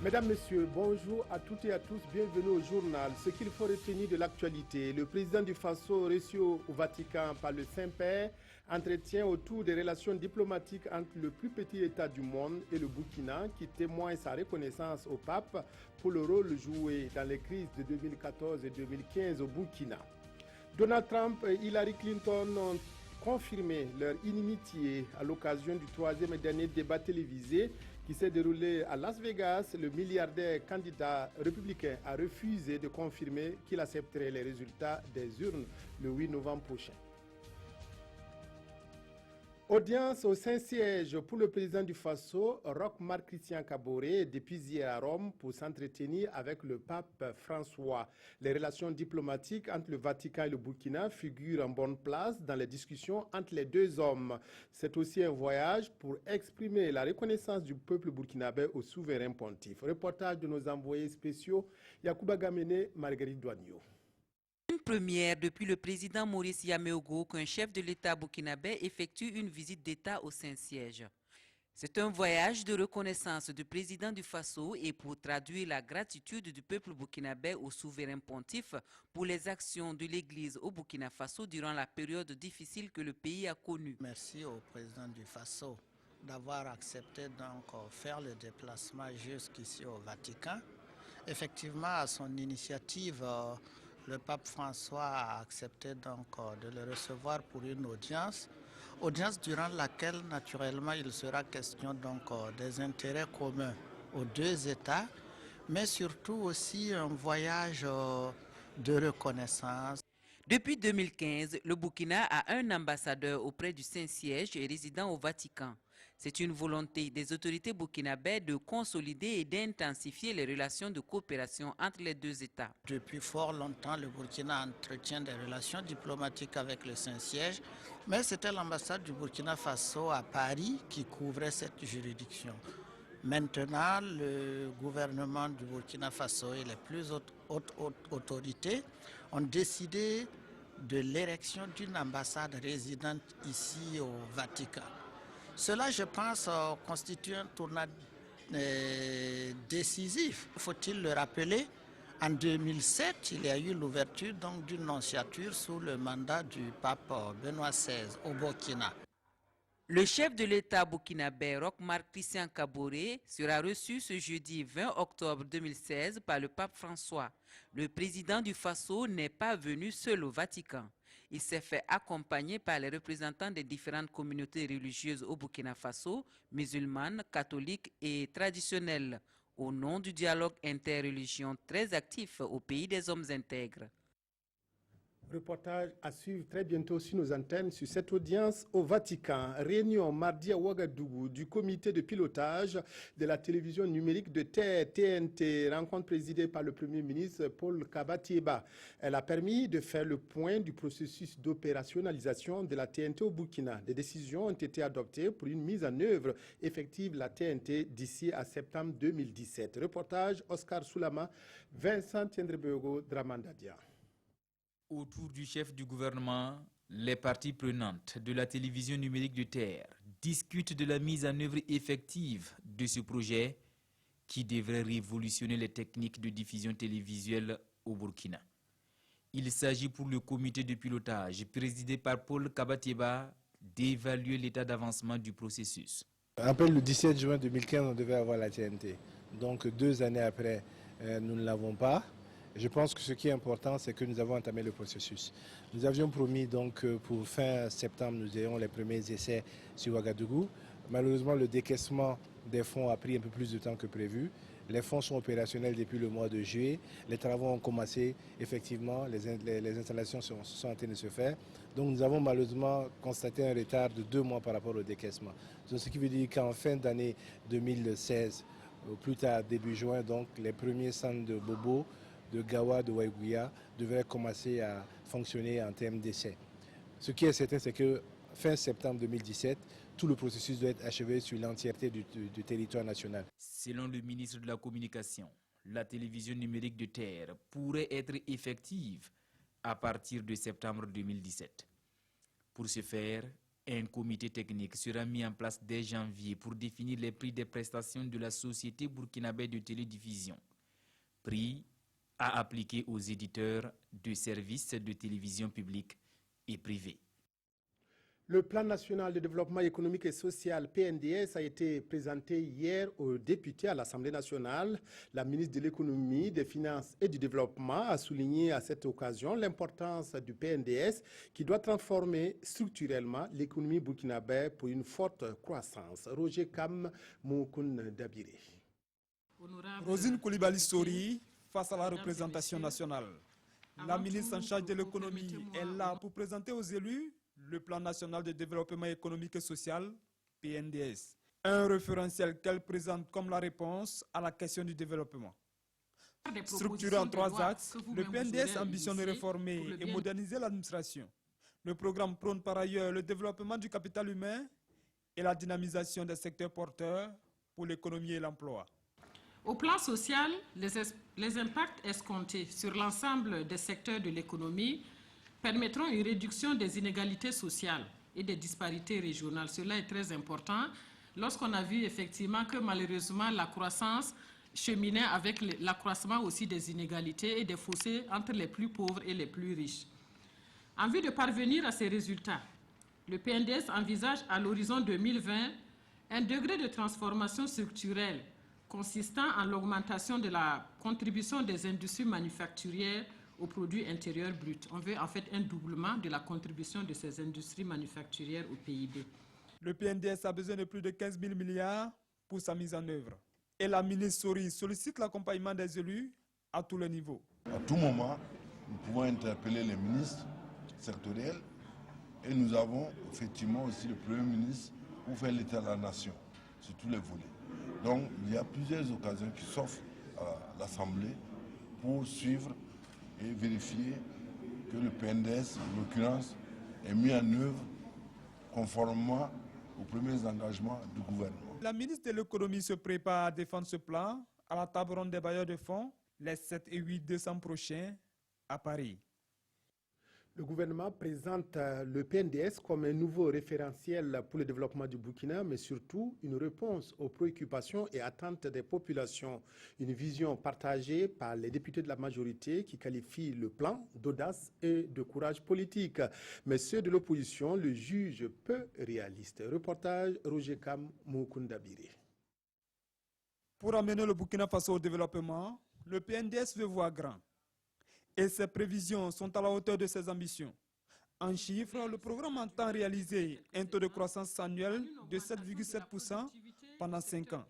Mesdames, Messieurs, bonjour à toutes et à tous, bienvenue au journal. Ce qu'il faut retenir de l'actualité, le président du Faso reçu au Vatican par le Saint-Père, entretient autour des relations diplomatiques entre le plus petit État du monde et le Burkina, qui témoigne sa reconnaissance au pape pour le rôle joué dans les crises de 2014 et 2015 au Burkina. Donald Trump et Hillary Clinton ont confirmé leur inimitié à l'occasion du troisième et dernier débat télévisé qui s'est déroulé à Las Vegas. Le milliardaire candidat républicain a refusé de confirmer qu'il accepterait les résultats des urnes le 8 novembre prochain. Audience au Saint-Siège pour le président du Faso, Roch Marc Christian Kaboré, depuis hier à Rome pour s'entretenir avec le pape François. Les relations diplomatiques entre le Vatican et le Burkina figurent en bonne place dans les discussions entre les deux hommes. C'est aussi un voyage pour exprimer la reconnaissance du peuple burkinabé au souverain pontife. Reportage de nos envoyés spéciaux, Yacouba Gamene, Marguerite Douagneau. Une première depuis le président Maurice Yameogo qu'un chef de l'État burkinabé effectue une visite d'État au Saint-Siège. C'est un voyage de reconnaissance du président du Faso et pour traduire la gratitude du peuple burkinabé au souverain pontife pour les actions de l'Église au Burkina Faso durant la période difficile que le pays a connue. Merci au président du Faso d'avoir accepté donc faire le déplacement jusqu'ici au Vatican. Effectivement, à son initiative, le pape François a accepté donc de le recevoir pour une audience durant laquelle naturellement il sera question donc des intérêts communs aux deux États, mais surtout aussi un voyage de reconnaissance. Depuis 2015, le Burkina a un ambassadeur auprès du Saint-Siège et résident au Vatican. C'est une volonté des autorités burkinabées de consolider et d'intensifier les relations de coopération entre les deux États. Depuis fort longtemps, le Burkina entretient des relations diplomatiques avec le Saint-Siège, mais c'était l'ambassade du Burkina Faso à Paris qui couvrait cette juridiction. Maintenant, le gouvernement du Burkina Faso et les plus hautes autorités ont décidé de l'érection d'une ambassade résidente ici au Vatican. Cela, je pense, constitue un tournant décisif. Faut-il le rappeler, en 2007, il y a eu l'ouverture d'une nonciature sous le mandat du pape Benoît XVI au Burkina. Le chef de l'État burkinabé, Roch Marc Christian Kaboré, sera reçu ce jeudi 20 octobre 2016 par le pape François. Le président du Faso n'est pas venu seul au Vatican. Il s'est fait accompagner par les représentants des différentes communautés religieuses au Burkina Faso, musulmanes, catholiques et traditionnelles, au nom du dialogue interreligion très actif au pays des hommes intègres. Reportage à suivre très bientôt sur nos antennes sur cette audience au Vatican. Réunion mardi à Ouagadougou du comité de pilotage de la télévision numérique de terre TNT, rencontre présidée par le Premier ministre Paul Kabatieba. Elle a permis de faire le point du processus d'opérationnalisation de la TNT au Burkina. Des décisions ont été adoptées pour une mise en œuvre effective de la TNT d'ici à septembre 2017. Reportage Oscar Soulama, Vincent Tiendrebego, Dramandadia. Autour du chef du gouvernement, les parties prenantes de la télévision numérique de terre discutent de la mise en œuvre effective de ce projet qui devrait révolutionner les techniques de diffusion télévisuelle au Burkina. Il s'agit pour le comité de pilotage présidé par Paul Kabatieba d'évaluer l'état d'avancement du processus. Après le 17 juin 2015, on devait avoir la TNT. Donc 2 années après, nous ne l'avons pas. Je pense que ce qui est important, c'est que nous avons entamé le processus. Nous avions promis donc pour fin septembre, nous ayons les premiers essais sur Ouagadougou. Malheureusement, le décaissement des fonds a pris un peu plus de temps que prévu. Les fonds sont opérationnels depuis le mois de juillet. Les travaux ont commencé, effectivement, les installations sont en train de se faire. Donc nous avons malheureusement constaté un retard de 2 mois par rapport au décaissement. Donc, ce qui veut dire qu'en fin d'année 2016, au plus tard début juin, donc les premiers centres de Bobo, de Gawa, de Waiguya devraient commencer à fonctionner en termes d'essais. Ce qui est certain, c'est que fin septembre 2017, tout le processus doit être achevé sur l'entièreté du territoire national. Selon le ministre de la Communication, la télévision numérique de terre pourrait être effective à partir de septembre 2017. Pour ce faire, Un comité technique sera mis en place dès janvier pour définir les prix des prestations de la société burkinabé de télédiffusion. Prix à appliquer aux éditeurs de services de télévision publics et privés. Le plan national de développement économique et social PNDS a été présenté hier aux députés à l'Assemblée nationale. La ministre de l'économie, des finances et du développement a souligné à cette occasion l'importance du PNDS qui doit transformer structurellement l'économie burkinabé pour une forte croissance. Roger Kam Moukoun Dabiré. Rosine Koulibaly-Sori face à la représentation nationale. La ministre en charge de l'économie est là pour présenter aux élus le plan national de développement économique et social, PNDS. Un référentiel qu'elle présente comme la réponse à la question du développement. Structuré en 3 axes, le PNDS ambitionne de réformer et moderniser l'administration. Le programme prône par ailleurs le développement du capital humain et la dynamisation des secteurs porteurs pour l'économie et l'emploi. Au plan social, les impacts escomptés sur l'ensemble des secteurs de l'économie permettront une réduction des inégalités sociales et des disparités régionales. Cela est très important lorsqu'on a vu effectivement que malheureusement la croissance cheminait avec l'accroissement aussi des inégalités et des fossés entre les plus pauvres et les plus riches. En vue de parvenir à ces résultats, le PNDS envisage à l'horizon 2020 un degré de transformation structurelle consistant en l'augmentation de la contribution des industries manufacturières au produit intérieur brut. On veut en fait un doublement de la contribution de ces industries manufacturières au PIB. Le PNDS a besoin de plus de 15 000 milliards pour sa mise en œuvre. Et la ministre Sori sollicite l'accompagnement des élus à tous les niveaux. À tout moment, nous pouvons interpeller les ministres sectoriels et nous avons effectivement aussi le Premier ministre pour faire l'état de la nation sur tous les volets. Donc il y a plusieurs occasions qui s'offrent à l'Assemblée pour suivre et vérifier que le PNDS, en l'occurrence, est mis en œuvre conformément aux premiers engagements du gouvernement. La ministre de l'économie se prépare à défendre ce plan à la table ronde des bailleurs de fonds les 7 et 8 décembre prochains à Paris. Le gouvernement présente le PNDS comme un nouveau référentiel pour le développement du Burkina, mais surtout une réponse aux préoccupations et attentes des populations. Une vision partagée par les députés de la majorité qui qualifient le plan d'audace et de courage politique. Mais ceux de l'opposition le jugent peu réaliste. Reportage Roger Kam Moukundabiri. Pour amener le Burkina Faso au développement, le PNDS veut voir grand. Et ses prévisions sont à la hauteur de ses ambitions. En chiffres, le programme entend réaliser un taux de croissance annuel de 7,7% pendant 5 ans.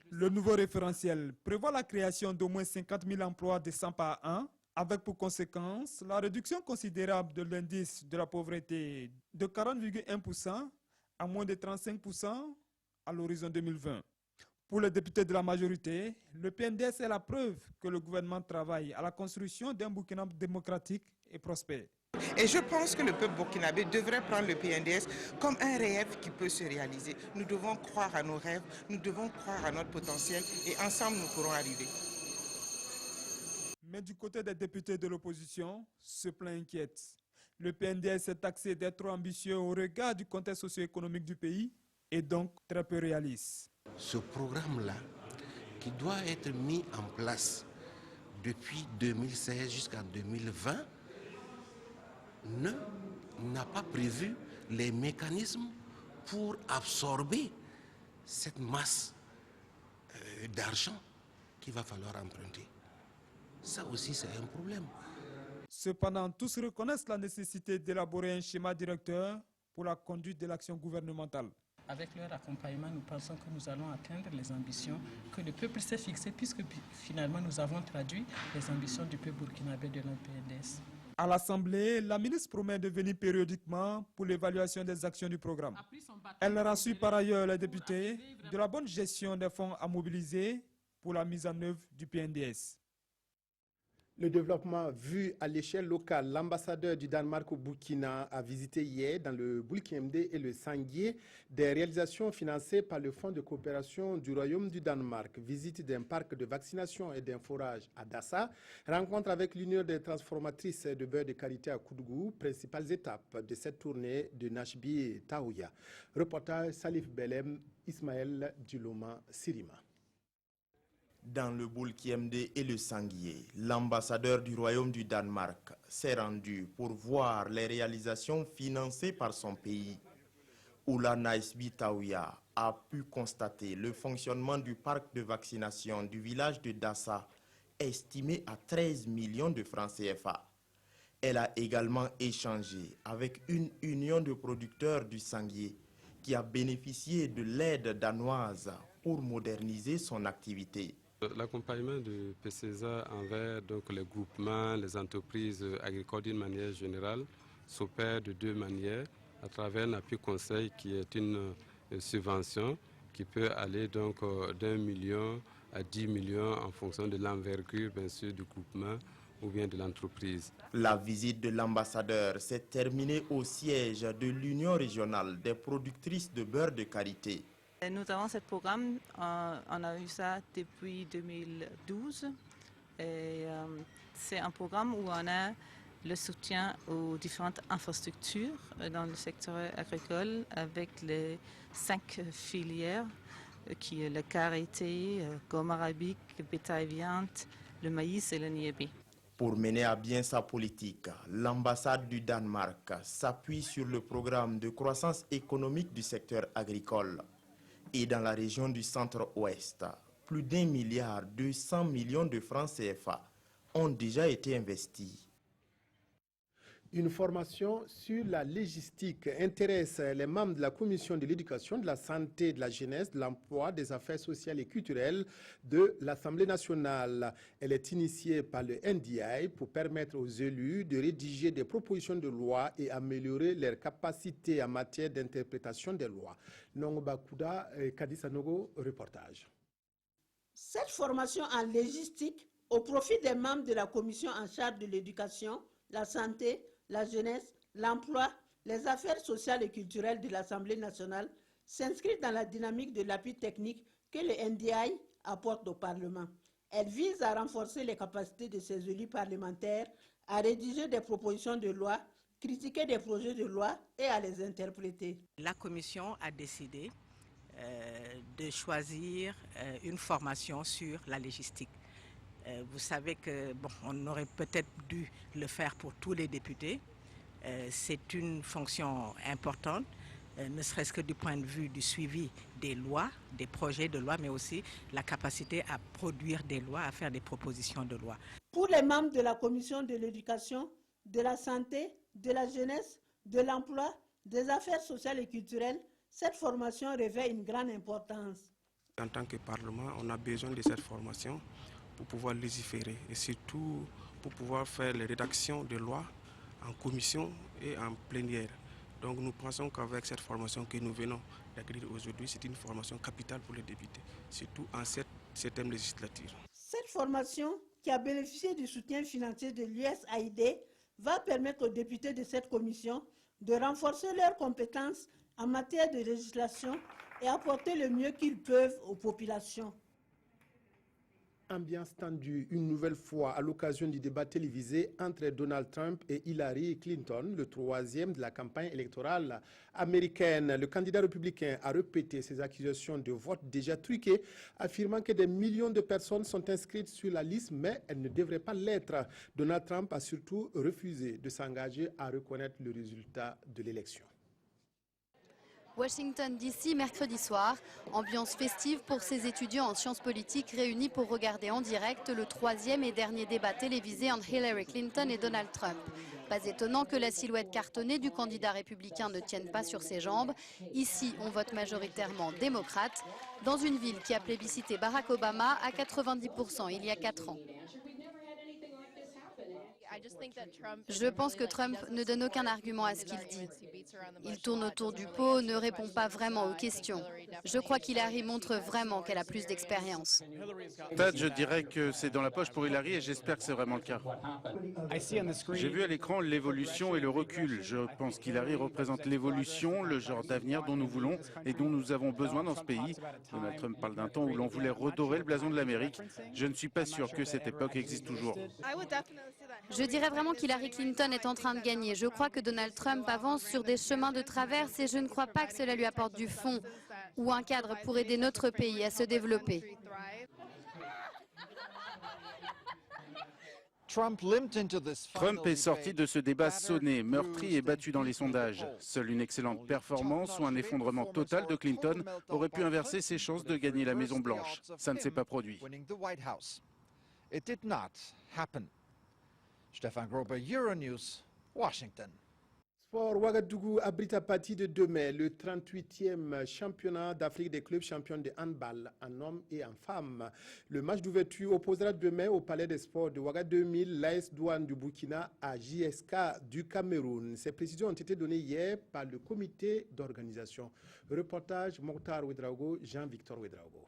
Le nouveau référentiel prévoit la création d'au moins 50 000 emplois de 100 par an, avec pour conséquence la réduction considérable de l'indice de la pauvreté de 40,1% à moins de 35% à l'horizon 2020. Pour les députés de la majorité, le PNDS est la preuve que le gouvernement travaille à la construction d'un Burkina démocratique et prospère. Et je pense que le peuple burkinabé devrait prendre le PNDS comme un rêve qui peut se réaliser. Nous devons croire à nos rêves, nous devons croire à notre potentiel et ensemble nous pourrons arriver. Mais du côté des députés de l'opposition, ce plan inquiète. Le PNDS est taxé d'être trop ambitieux au regard du contexte socio-économique du pays et donc très peu réaliste. Ce programme-là, qui doit être mis en place depuis 2016 jusqu'à 2020, n'a pas prévu les mécanismes pour absorber cette masse d'argent qu'il va falloir emprunter. Ça aussi, c'est un problème. Cependant, tous reconnaissent la nécessité d'élaborer un schéma directeur pour la conduite de l'action gouvernementale. Avec leur accompagnement, nous pensons que nous allons atteindre les ambitions que le peuple s'est fixées, puisque finalement nous avons traduit les ambitions du peuple burkinabé de notre PNDS. À l'Assemblée, la ministre promet de venir périodiquement pour l'évaluation des actions du programme. Elle rassure par ailleurs les députés de la bonne gestion des fonds à mobiliser pour la mise en œuvre du PNDS. Le développement vu à l'échelle locale, l'ambassadeur du Danemark au Burkina a visité hier dans le Bulkemde et le Sanguier des réalisations financées par le Fonds de coopération du Royaume du Danemark. Visite d'un parc de vaccination et d'un forage à Dassa, rencontre avec l'Union des transformatrices de beurre de karité à Koudgou, principales étapes de cette tournée de Nashbi Taouya. Reportage Salif Belem, Ismaël Duloma Sirima. Dans le Bulkemde et le Sanguier, l'ambassadeur du Royaume du Danemark s'est rendu pour voir les réalisations financées par son pays. Oula Nashbi Taouya a pu constater le fonctionnement du parc de vaccination du village de Dassa, estimé à 13 millions de francs CFA. Elle a également échangé avec une union de producteurs du Sanguier qui a bénéficié de l'aide danoise pour moderniser son activité. L'accompagnement de PCSA envers les groupements, les entreprises agricoles d'une manière générale s'opère de deux manières, à travers un appui conseil qui est une subvention qui peut aller d'1 million à 10 millions en fonction de l'envergure bien sûr du groupement ou bien de l'entreprise. La visite de l'ambassadeur s'est terminée au siège de l'Union régionale des productrices de beurre de karité. Nous avons ce programme, on a eu ça depuis 2012 et c'est un programme où on a le soutien aux différentes infrastructures dans le secteur agricole avec les 5 filières qui est le karité, gomme arabique, bétail viande, le maïs et le niébé. Pour mener à bien sa politique, l'ambassade du Danemark s'appuie sur le programme de croissance économique du secteur agricole. Et dans la région du centre-ouest, plus d'1,2 milliard de francs CFA ont déjà été investis. Une formation sur la logistique intéresse les membres de la Commission de l'éducation, de la santé, de la jeunesse, de l'emploi, des affaires sociales et culturelles de l'Assemblée nationale. Elle est initiée par le NDI pour permettre aux élus de rédiger des propositions de loi et améliorer leurs capacités en matière d'interprétation des lois. Nongo Bakouda, Kadisanogo, reportage. Cette formation en logistique au profit des membres de la Commission en charge de l'éducation, la santé, la jeunesse, l'emploi, les affaires sociales et culturelles de l'Assemblée nationale s'inscrit dans la dynamique de l'appui technique que le NDI apporte au Parlement. Elle vise à renforcer les capacités de ses élus parlementaires à rédiger des propositions de loi, critiquer des projets de loi et à les interpréter. La Commission a décidé de choisir une formation sur la logistique. Vous savez on aurait peut-être dû le faire pour tous les députés. C'est une fonction importante, ne serait-ce que du point de vue du suivi des lois, des projets de loi, mais aussi la capacité à produire des lois, à faire des propositions de loi. Pour les membres de la Commission de l'éducation, de la santé, de la jeunesse, de l'emploi, des affaires sociales et culturelles, cette formation revêt une grande importance. En tant que Parlement, on a besoin de cette formation pour pouvoir légiférer et surtout pour pouvoir faire les rédactions de lois en commission et en plénière. Donc nous pensons qu'avec cette formation que nous venons d'acquérir aujourd'hui, c'est une formation capitale pour les députés, surtout en cette 7e législature. Cette formation, qui a bénéficié du soutien financier de l'USAID, va permettre aux députés de cette commission de renforcer leurs compétences en matière de législation et apporter le mieux qu'ils peuvent aux populations. Ambiance tendue une nouvelle fois à l'occasion du débat télévisé entre Donald Trump et Hillary Clinton, le troisième de la campagne électorale américaine. Le candidat républicain a répété ses accusations de vote déjà truqué, affirmant que des millions de personnes sont inscrites sur la liste, mais elles ne devraient pas l'être. Donald Trump a surtout refusé de s'engager à reconnaître le résultat de l'élection. Washington DC, mercredi soir, ambiance festive pour ces étudiants en sciences politiques réunis pour regarder en direct le troisième et dernier débat télévisé entre Hillary Clinton et Donald Trump. Pas étonnant que la silhouette cartonnée du candidat républicain ne tienne pas sur ses jambes. Ici, on vote majoritairement démocrate, dans une ville qui a plébiscité Barack Obama à 90% il y a 4 ans. Je pense que Trump ne donne aucun argument à ce qu'il dit. Il tourne autour du pot, ne répond pas vraiment aux questions. Je crois qu'Hillary montre vraiment qu'elle a plus d'expérience. En fait, je dirais que c'est dans la poche pour Hillary et j'espère que c'est vraiment le cas. J'ai vu à l'écran l'évolution et le recul. Je pense qu'Hillary représente l'évolution, le genre d'avenir dont nous voulons et dont nous avons besoin dans ce pays. Donald Trump parle d'un temps où l'on voulait redorer le blason de l'Amérique. Je ne suis pas sûr que cette époque existe toujours. Je dirais vraiment qu'Hillary Clinton est en train de gagner. Je crois que Donald Trump avance sur des chemins de traverse et je ne crois pas que cela lui apporte du fond ou un cadre pour aider notre pays à se développer. Trump est sorti de ce débat sonné, meurtri et battu dans les sondages. Seule une excellente performance ou un effondrement total de Clinton aurait pu inverser ses chances de gagner la Maison-Blanche. Ça ne s'est pas produit. Stéphane Grober, Euronews, Washington. Sport, Ouagadougou abrite à partir de demain le 38e championnat d'Afrique des clubs champions de handball en hommes et en femmes. Le match d'ouverture opposera demain au Palais des Sports de Ouagadougou 2000 l'AS Douane du Burkina à JSK du Cameroun. Ces précisions ont été données hier par le comité d'organisation. Reportage Mokhtar Ouedraogo, Jean-Victor Ouedraogo.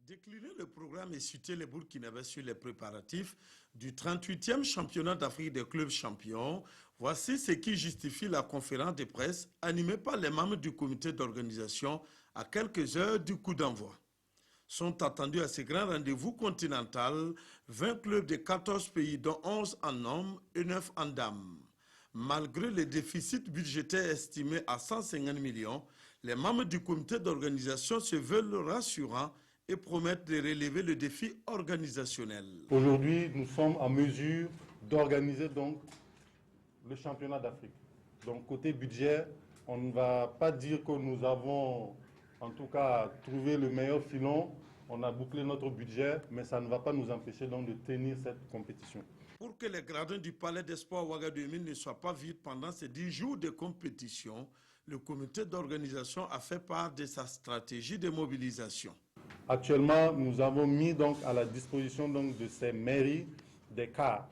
Décliner le programme et citer les Burkinabés sur les préparatifs du 38e championnat d'Afrique des clubs champions, voici ce qui justifie la conférence de presse animée par les membres du comité d'organisation à quelques heures du coup d'envoi. Sont attendus à ce grand rendez-vous continental 20 clubs de 14 pays dont 11 en hommes et 9 en dames. Malgré le déficit budgétaire estimé à 150 millions, les membres du comité d'organisation se veulent rassurants et promettent de relever le défi organisationnel. Aujourd'hui, nous sommes en mesure d'organiser donc le championnat d'Afrique. Donc côté budget, on ne va pas dire que nous avons en tout cas trouvé le meilleur filon. On a bouclé notre budget, mais ça ne va pas nous empêcher donc de tenir cette compétition. Pour que les gradins du Palais des Sports Ouagadougou 2000 ne soient pas vides pendant ces 10 jours de compétition, le comité d'organisation a fait part de sa stratégie de mobilisation. Actuellement, nous avons mis donc à la disposition donc de ces mairies des cars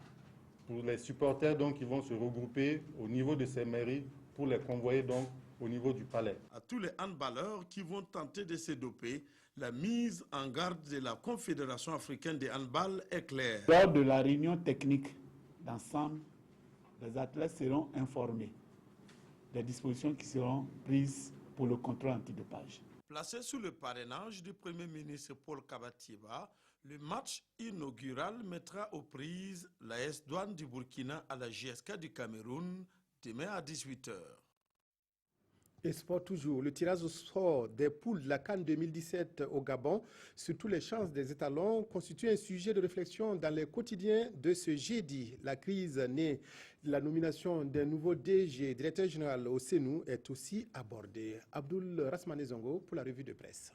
pour les supporters donc qui vont se regrouper au niveau de ces mairies pour les convoyer donc au niveau du palais. À tous les handballeurs qui vont tenter de se doper, la mise en garde de la Confédération africaine de handball est claire. Lors de la réunion technique d'ensemble, les athlètes seront informés des dispositions qui seront prises pour le contrôle antidopage. Placé sous le parrainage du Premier ministre Paul Kabatieba, le match inaugural mettra aux prises l'AS Douane du Burkina à la JSK du Cameroun demain à 18h. Et sport toujours, le tirage au sort des poules de la CAN 2017 au Gabon, surtout les chances des étalons, constitue un sujet de réflexion dans les quotidiens de ce jeudi. La crise née de la nomination d'un nouveau DG, directeur général au CNU, est aussi abordée. Abdoul Rasmane Zongo pour la revue de presse.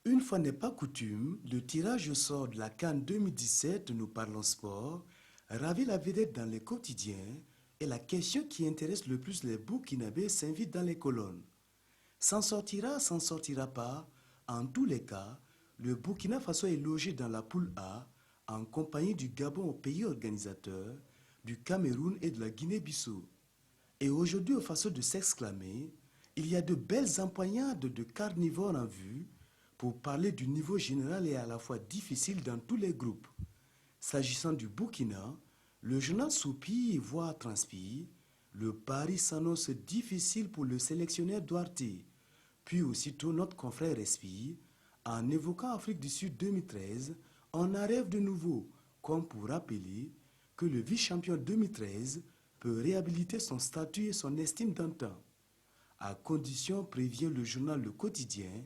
Une fois n'est pas coutume, le tirage au sort de la CAN 2017, nous parlons sport, ravit la vedette dans les quotidiens et la question qui intéresse le plus les Burkinabés s'invite dans les colonnes. S'en sortira pas, en tous les cas, le Burkina Faso est logé dans la poule A en compagnie du Gabon au pays organisateur, du Cameroun et de la Guinée-Bissau. Et aujourd'hui, au façon de s'exclamer, il y a de belles empoignades de carnivores en vue pour parler du niveau général et à la fois difficile dans tous les groupes. S'agissant du Burkina, le journal soupire voire transpire. Le pari s'annonce difficile pour le sélectionneur Duarte. Puis aussitôt notre confrère respire. En évoquant Afrique du Sud 2013, on arrive de nouveau, comme pour rappeler que le vice-champion 2013 peut réhabiliter son statut et son estime d'antan. À condition, prévient le journal Le Quotidien,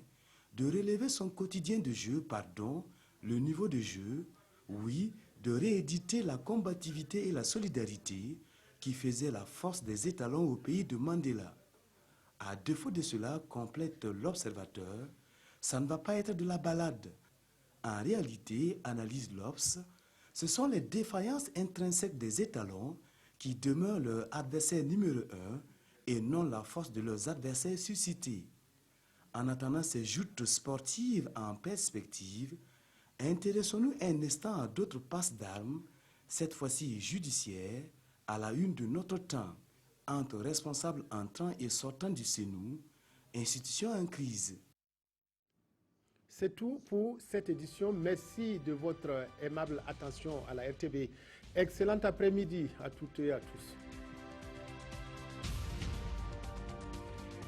de relever son quotidien de jeu, le niveau de jeu, oui, de rééditer la combativité et la solidarité qui faisaient la force des étalons au pays de Mandela. À défaut de cela, complète l'observateur, ça ne va pas être de la balade. En réalité, analyse l'Obs, ce sont les défaillances intrinsèques des étalons qui demeurent leur adversaire numéro 1 et non la force de leurs adversaires suscités. En attendant ces joutes sportives en perspective, intéressons-nous un instant à d'autres passes d'armes cette fois-ci judiciaire, à la une de notre temps, entre responsables entrants et sortants du CNU, institutions en crise. C'est tout pour cette édition. Merci de votre aimable attention à la RTB. Excellent après-midi à toutes et à tous.